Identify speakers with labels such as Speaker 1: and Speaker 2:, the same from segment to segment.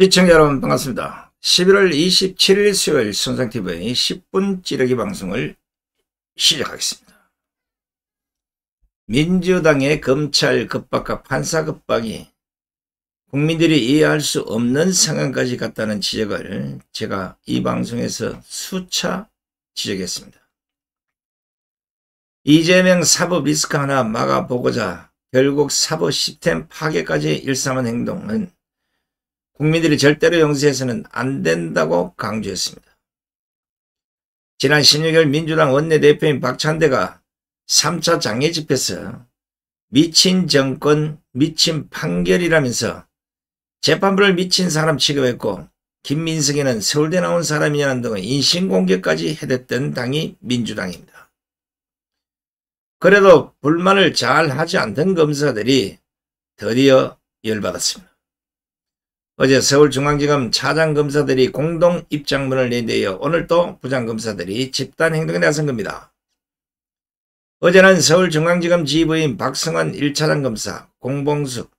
Speaker 1: 시청자 여러분 반갑습니다. 11월 27일 수요일 손상TV의 10분 찌르기 방송을 시작하겠습니다. 민주당의 검찰 급박과 판사 급박이 국민들이 이해할 수 없는 상황까지 갔다는 지적을 제가 이 방송에서 수차 지적했습니다. 이재명 사법 리스크 하나 막아보고자 결국 사법 시스템 파괴까지 일삼은 행동은 국민들이 절대로 용서해서는 안 된다고 강조했습니다. 지난 16일 민주당 원내대표인 박찬대가 3차 장애 집회에서 미친 정권, 미친 판결이라면서 재판부를 미친 사람 취급했고 김민석이는 서울대 나온 사람이냐는 등의 인신공격까지 해댔던 당이 민주당입니다. 그래도 불만을 잘 하지 않던 검사들이 드디어 열받았습니다. 어제 서울중앙지검 차장검사들이 공동 입장문을 낸 데 이어 오늘 또 부장검사들이 집단행동에 나선 겁니다. 어제는 서울중앙지검 지부인 박성환 1차장 검사, 공봉숙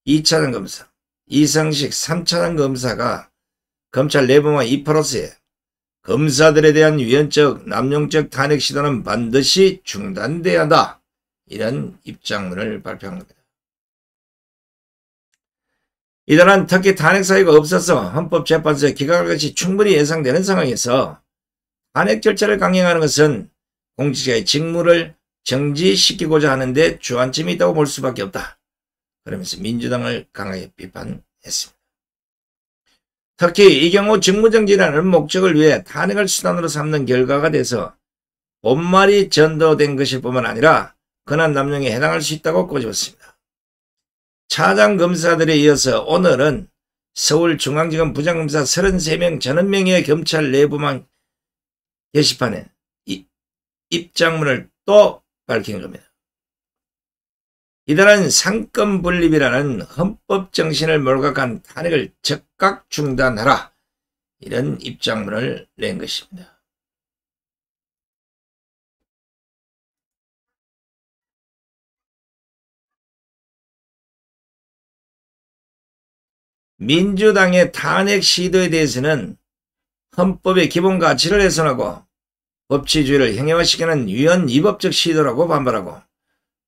Speaker 1: 2차장 검사, 이성식 3차장 검사가 검찰 내부와 2%에 검사들에 대한 위헌적, 남용적 탄핵 시도는 반드시 중단돼야 한다. 이런 입장문을 발표한 겁니다. 이들은 특히 탄핵 사유가 없어서 헌법재판소에 기각할 것이 충분히 예상되는 상황에서 탄핵 절차를 강행하는 것은 공직자의 직무를 정지시키고자 하는데 주안점이 있다고 볼 수밖에 없다. 그러면서 민주당을 강하게 비판했습니다. 특히 이 경우 직무정지라는 목적을 위해 탄핵을 수단으로 삼는 결과가 돼서 본말이 전도된 것일 뿐만 아니라 권한 남용에 해당할 수 있다고 꼬집었습니다. 차장검사들에 이어서 오늘은 서울중앙지검 부장검사 33명 전원명의 검찰 내부망 게시판에 입장문을 또 밝힌 겁니다. 이들은 상권분립이라는 헌법 정신을 몰각한 탄핵을 즉각 중단하라. 이런 입장문을 낸 것입니다. 민주당의 탄핵 시도에 대해서는 헌법의 기본 가치를 훼손하고 법치주의를 형용화시키는 위헌 위법적 시도라고 반발하고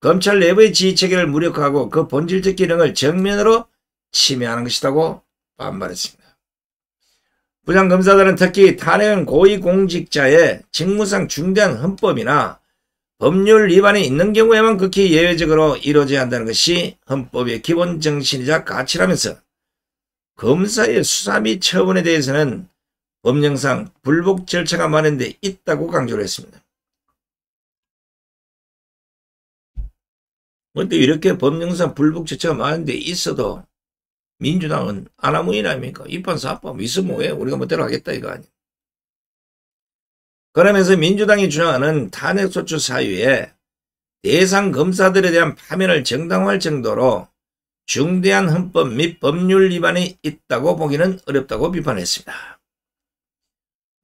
Speaker 1: 검찰 내부의 지휘체계를 무력화하고 그 본질적 기능을 정면으로 침해하는 것이라고 반발했습니다. 부장검사들은 특히 탄핵은 고위공직자의 직무상 중대한 헌법이나 법률 위반이 있는 경우에만 극히 예외적으로 이루어져야 한다는 것이 헌법의 기본 정신이자 가치라면서 검사의 수사 및 처분에 대해서는 법령상 불복 절차가 마련돼 있다고 강조를 했습니다. 그런데 이렇게 법령상 불복 절차가 마련돼 있어도 민주당은 아나무인 아닙니까? 입헌사법 위스모에 우리가 멋대로 하겠다 이거 아니에요. 그러면서 민주당이 주장하는 탄핵소추 사유에 대상 검사들에 대한 파면을 정당화할 정도로 중대한 헌법 및 법률 위반이 있다고 보기는 어렵다고 비판했습니다.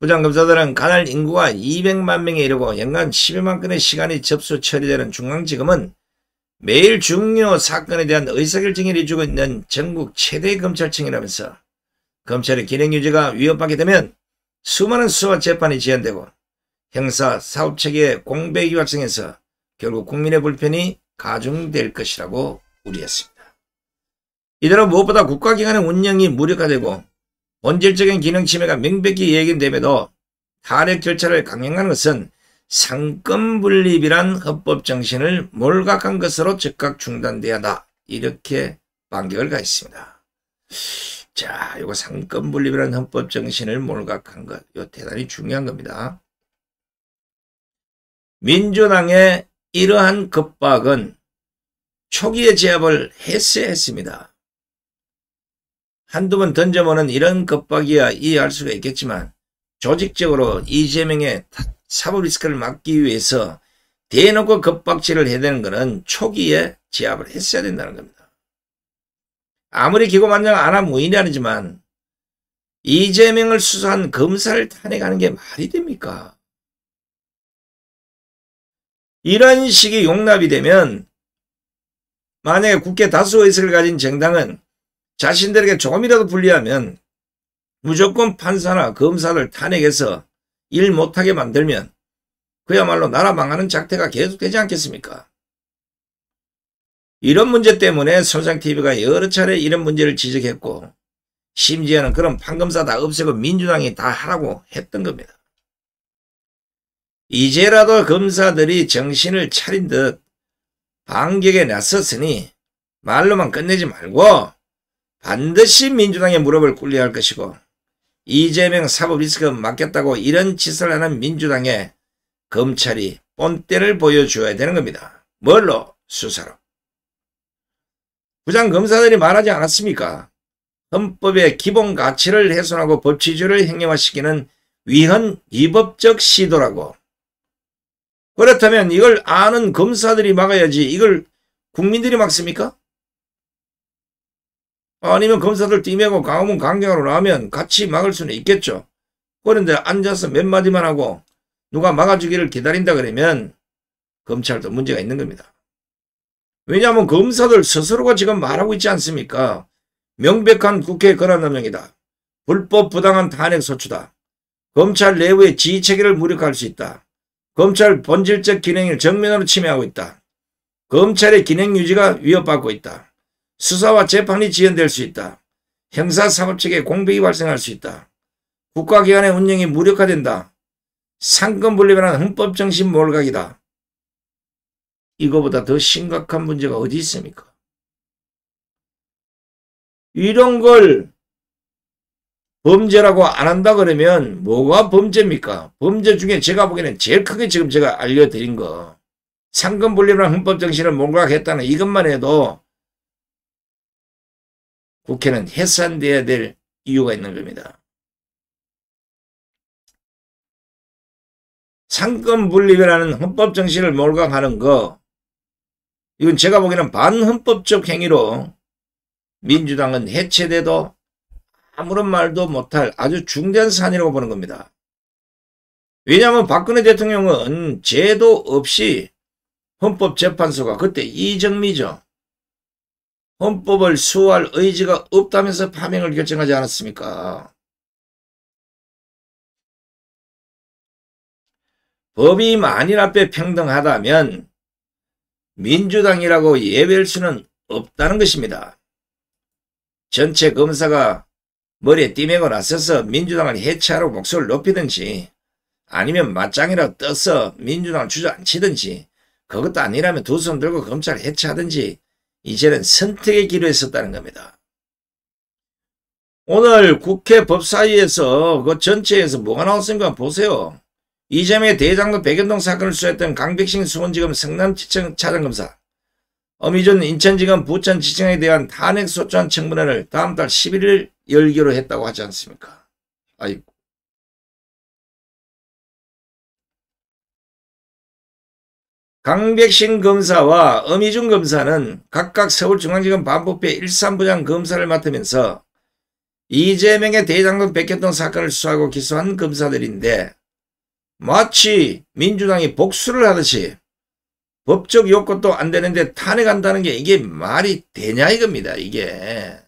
Speaker 1: 부장검사들은 가날 인구가 200만 명에 이르고 연간 10여만 건의 시간이 접수 처리되는 중앙지검은 매일 중요 사건에 대한 의사결정을 해주고 있는 전국 최대 검찰청이라면서 검찰의 기능유지가 위협받게 되면 수많은 수사 재판이 지연되고 형사 사법체계의 공백이 발생해서 결국 국민의 불편이 가중될 것이라고 우려했습니다. 이대로 무엇보다 국가기관의 운영이 무력화되고 본질적인 기능 침해가 명백히 예견됨에도 탄핵 절차를 강행하는 것은 상권분립이란 헌법 정신을 몰각한 것으로 즉각 중단돼야 한다. 이렇게 반격을 가했습니다. 자, 이거 상권분립이란 헌법 정신을 몰각한 것, 이거 대단히 중요한 겁니다. 민주당의 이러한 급박은 초기에 제압을 했어야 했습니다. 한두 번 던져보는 이런 급박이야 이해할 수가 있겠지만 조직적으로 이재명의 사법 리스크를 막기 위해서 대놓고 급박질을 해야 되는 것은 초기에 제압을 했어야 된다는 겁니다. 아무리 기고만장 아나무인이라지만 이재명을 수사한 검사를 탄핵하는 게 말이 됩니까? 이런 식의 용납이 되면 만약에 국회 다수 의석을 가진 정당은 자신들에게 조금이라도 불리하면 무조건 판사나 검사를 탄핵해서 일 못하게 만들면 그야말로 나라 망하는 작태가 계속되지 않겠습니까? 이런 문제 때문에 손상TV가 여러 차례 이런 문제를 지적했고 심지어는 그런 판검사 다 없애고 민주당이 다 하라고 했던 겁니다. 이제라도 검사들이 정신을 차린 듯 반격에 나섰으니 말로만 끝내지 말고 반드시 민주당의 무릎을 꿇려야 할 것이고 이재명 사법 리스크 맡겼다고 이런 짓을 하는 민주당에 검찰이 본때를 보여줘야 되는 겁니다. 뭘로? 수사로. 부장검사들이 말하지 않았습니까? 헌법의 기본 가치를 훼손하고 법치주의를 행정화시키는 위헌 위법적 시도라고. 그렇다면 이걸 아는 검사들이 막아야지 이걸 국민들이 막습니까? 아니면 검사들 띠매고 강화문 강경으로 나오면 같이 막을 수는 있겠죠. 그런데 앉아서 몇 마디만 하고 누가 막아주기를 기다린다 그러면 검찰도 문제가 있는 겁니다. 왜냐하면 검사들 스스로가 지금 말하고 있지 않습니까? 명백한 국회 권한남용이다. 불법 부당한 탄핵 소추다. 검찰 내부의 지휘체계를 무력화할 수 있다. 검찰 본질적 기능을 정면으로 침해하고 있다. 검찰의 기능 유지가 위협받고 있다. 수사와 재판이 지연될 수 있다. 형사사법체계에 공백이 발생할 수 있다. 국가기관의 운영이 무력화된다. 상권분립이라는 헌법정신 몰각이다. 이거보다 더 심각한 문제가 어디 있습니까? 이런 걸 범죄라고 안 한다 그러면 뭐가 범죄입니까? 범죄 중에 제가 보기에는 제일 크게 지금 제가 알려드린 거 상권분립이라는 헌법정신을 몰각했다는 이것만 해도 국회는 해산돼야 될 이유가 있는 겁니다. 상권분립이라는 헌법정신을 몰각하는 거 이건 제가 보기에는 반헌법적 행위로 민주당은 해체돼도 아무런 말도 못할 아주 중대한 사안이라고 보는 겁니다. 왜냐하면 박근혜 대통령은 죄도 없이 헌법재판소가 그때 이정미죠. 헌법을 수호할 의지가 없다면서 파면을 결정하지 않았습니까? 법이 만일 앞에 평등하다면 민주당이라고 예외일 수는 없다는 것입니다. 전체 검사가 머리에 띠매고 나서서 민주당을 해체하라고 목소리를 높이든지 아니면 맞짱이라도 떠서 민주당을 주저앉히든지 그것도 아니라면 두 손 들고 검찰을 해체하든지 이제는 선택의 기로에 섰다는 겁니다. 오늘 국회 법사위에서 그 전체에서 뭐가 나왔습니까? 보세요. 이재명의 대장동 백연동 사건을 수사했던 강백신 수원지검 성남지청 차장검사, 어미준 인천지검 부천지청에 대한 탄핵소추안 청문회를 다음 달 11일 열기로 했다고 하지 않습니까? 아이고. 강백신 검사와 어미준 검사는 각각 서울중앙지검 반부패 13부장 검사를 맡으면서 이재명의 대장동 백현동 사건을 수사하고 기소한 검사들인데 마치 민주당이 복수를 하듯이 법적 요건도 안 되는데 탄핵한다는 게 이게 말이 되냐 이겁니다. 이게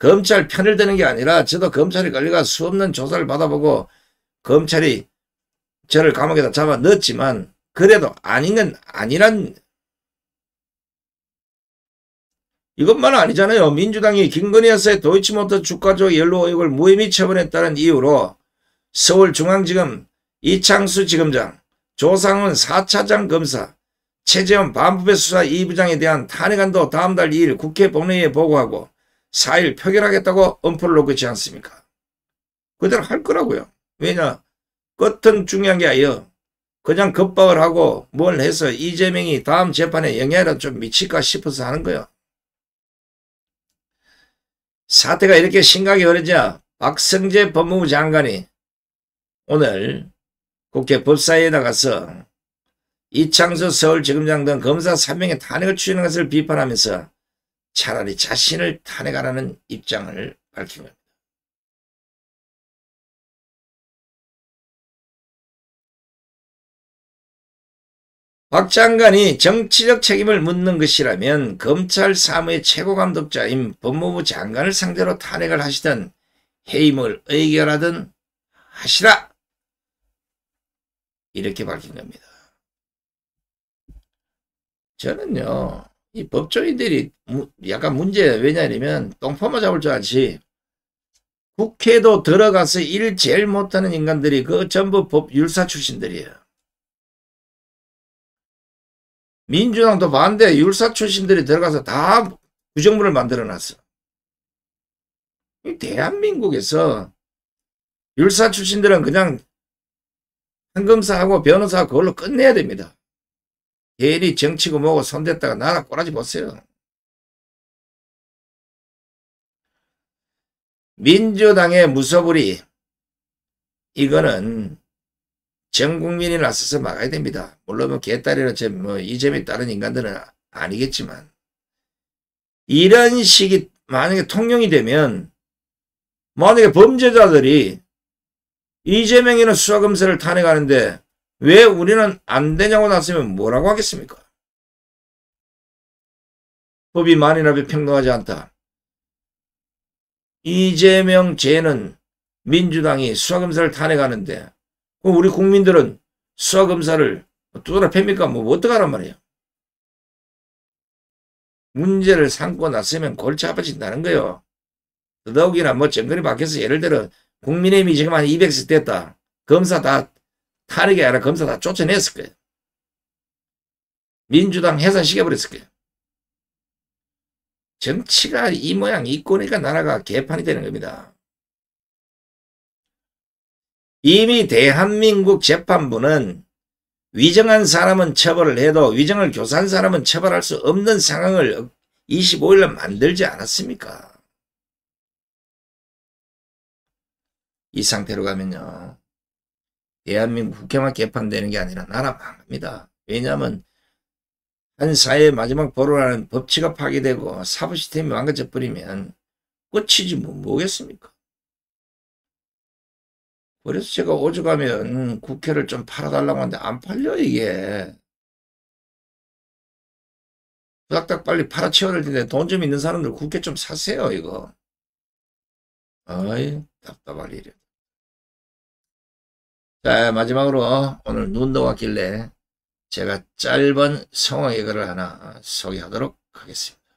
Speaker 1: 검찰 편을 드는 게 아니라 저도 검찰이 걸려가 수없는 조사를 받아보고 검찰이 저를 감옥에다 잡아 넣었지만 그래도 아닌 건 아니란 이것만 아니잖아요. 민주당이 김건희 여사의 도이치모터 주가조 연루 의혹을 무혐의 처분했다는 이유로 서울중앙지검 이창수 지검장, 조상훈 4차장 검사, 최재원 반부패 수사 2부장에 대한 탄핵안도 다음 달 2일 국회 본회의에 보고하고 4일 표결하겠다고 엄포를 놓고 있지 않습니까? 그대로 할 거라고요. 왜냐? 끝은 중요한 게 아니에요. 그냥 겁박을 하고 뭘 해서 이재명이 다음 재판에 영향이라도 좀 미칠까 싶어서 하는 거예요. 사태가 이렇게 심각하게 흐르자 박성재 법무부 장관이 오늘 국회 법사위에 나가서 이창수 서울지검장 등 검사 3명의 탄핵을 추진한 것을 비판하면서 차라리 자신을 탄핵하라는 입장을 밝힌 겁니다. 박 장관이 정치적 책임을 묻는 것이라면 검찰 사무의 최고감독자인 법무부 장관을 상대로 탄핵을 하시든 해임을 의결하든 하시라. 이렇게 밝힌 겁니다. 저는요, 이 법조인들이 약간 왜냐하면 똥파마 잡을 줄 알지. 국회도 들어가서 일 제일 못하는 인간들이 그 전부 율사 출신들이에요. 민주당도 반대 율사 출신들이 들어가서 다 구정부를 만들어놨어. 대한민국에서 율사 출신들은 그냥 판검사하고 변호사하고 그걸로 끝내야 됩니다. 괜히 정치고 뭐고 손댔다가 나라 꼬라지 보세요. 민주당의 무소불위, 이거는 전 국민이 나서서 막아야 됩니다. 물론 개딸이나 이점에 따른 인간들은 아니겠지만, 이런 식이 만약에 통용이 되면, 만약에 범죄자들이 이재명이는 수사검사를 탄핵하는데 왜 우리는 안 되냐고 나서면 뭐라고 하겠습니까? 법이 만인하에 평등하지 않다. 이재명 죄는 민주당이 수사검사를 탄핵하는데 우리 국민들은 수사검사를 두드러 팹니까? 뭐 어떡하란 말이에요. 문제를 삼고 났으면 골치 아파진다는 거예요. 더더욱이나 정권이 바뀌어서 예를 들어 국민의힘이 지금 한 200석 됐다. 검사 다 탄핵이 아니라 검사 다 쫓아냈을 거예요. 민주당 해산시켜버렸을 거예요. 정치가 이 모양 이 꼴이니까 나라가 개판이 되는 겁니다. 이미 대한민국 재판부는 위정한 사람은 처벌을 해도 위정을 교사한 사람은 처벌할 수 없는 상황을 25일날 만들지 않았습니까? 이 상태로 가면요. 대한민국 국회만 개판되는 게 아니라 나라 망합니다. 왜냐하면 한 사회의 마지막 보루라는 법치가 파괴되고 사법 시스템이 망가져 버리면 끝이지 뭐겠습니까? 그래서 제가 오죽하면 국회를 좀 팔아달라고 하는데 안 팔려 이게. 후닥닥 빨리 팔아치워야 될 텐데 돈 좀 있는 사람들 국회 좀 사세요 이거. 어이 답답할 일이야. 자, 마지막으로 오늘 눈도 왔길래 제가 짧은 성황의 글을 하나 소개하도록 하겠습니다.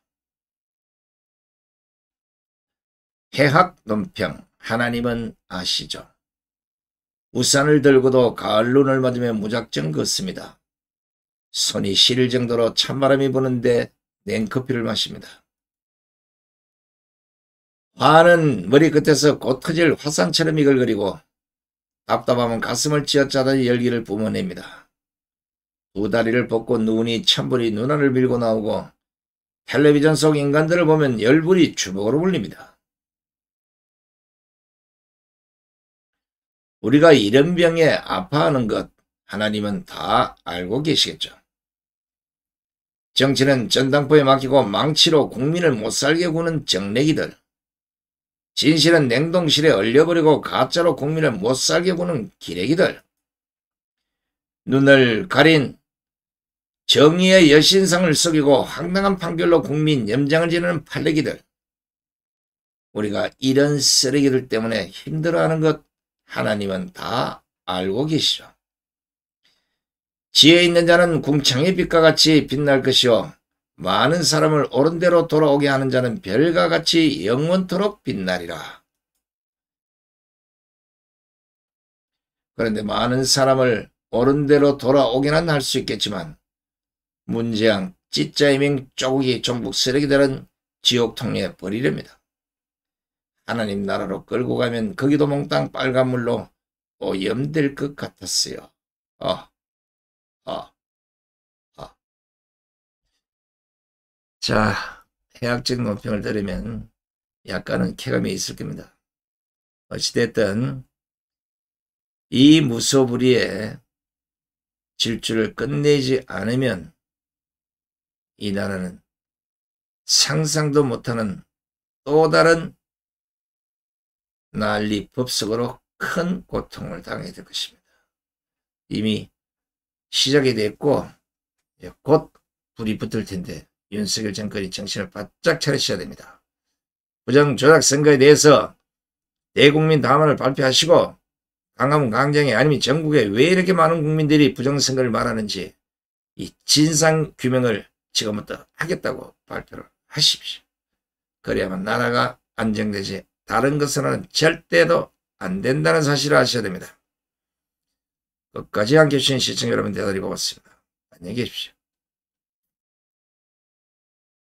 Speaker 1: 해학 논평, 하나님은 아시죠? 우산을 들고도 가을 눈을 맞으며 무작정 걷습니다. 손이 시릴 정도로 찬바람이 부는데 냉커피를 마십니다. 화는 머리끝에서 곧 터질 화산처럼 이글거리고 답답하면 가슴을 쥐어짜던 열기를 뿜어냅니다. 두 다리를 뻗고 눈이 찬불이 눈알을 밀고 나오고 텔레비전 속 인간들을 보면 열불이 주먹으로 불립니다. 우리가 이런 병에 아파하는 것 하나님은 다 알고 계시겠죠. 정치는 전당포에 맡기고 망치로 국민을 못살게 구는 정내기들, 진실은 냉동실에 얼려버리고 가짜로 국민을 못살게 구는 기레기들, 눈을 가린 정의의 여신상을 속이고 황당한 판결로 국민 염장을 지르는 팔레기들, 우리가 이런 쓰레기들 때문에 힘들어하는 것 하나님은 다 알고 계시죠. 지혜 있는 자는 궁창의 빛과 같이 빛날 것이요 많은 사람을 옳은 대로 돌아오게 하는 자는 별과 같이 영원토록 빛나리라. 그런데 많은 사람을 옳은 대로 돌아오기는 할 수 있겠지만 문재양, 찌짜이밍, 쪼국이 종북 쓰레기들은 지옥통에 버리렵니다. 하나님 나라로 끌고 가면 거기도 몽땅 빨간 물로 오염될 것 같았어요. 자, 해학적 논평을 들으면 약간은 쾌감이 있을 겁니다. 어찌됐든 이 무소불위의 질주를 끝내지 않으면 이 나라는 상상도 못하는 또 다른 난리 법석으로 큰 고통을 당하게 될 것입니다. 이미 시작이 됐고 곧 불이 붙을 텐데 윤석열 정권이 정신을 바짝 차리셔야 됩니다. 부정조작 선거에 대해서 대국민 담화를 발표하시고 광화문 광장에 아니면 전국에 왜 이렇게 많은 국민들이 부정선거를 말하는지 이 진상규명을 지금부터 하겠다고 발표를 하십시오. 그래야만 나라가 안정되지 다른 것으로는 절대로 안 된다는 사실을 아셔야 됩니다. 끝까지 함께해 주신 시청자 여러분 대단히 고맙습니다. 안녕히 계십시오.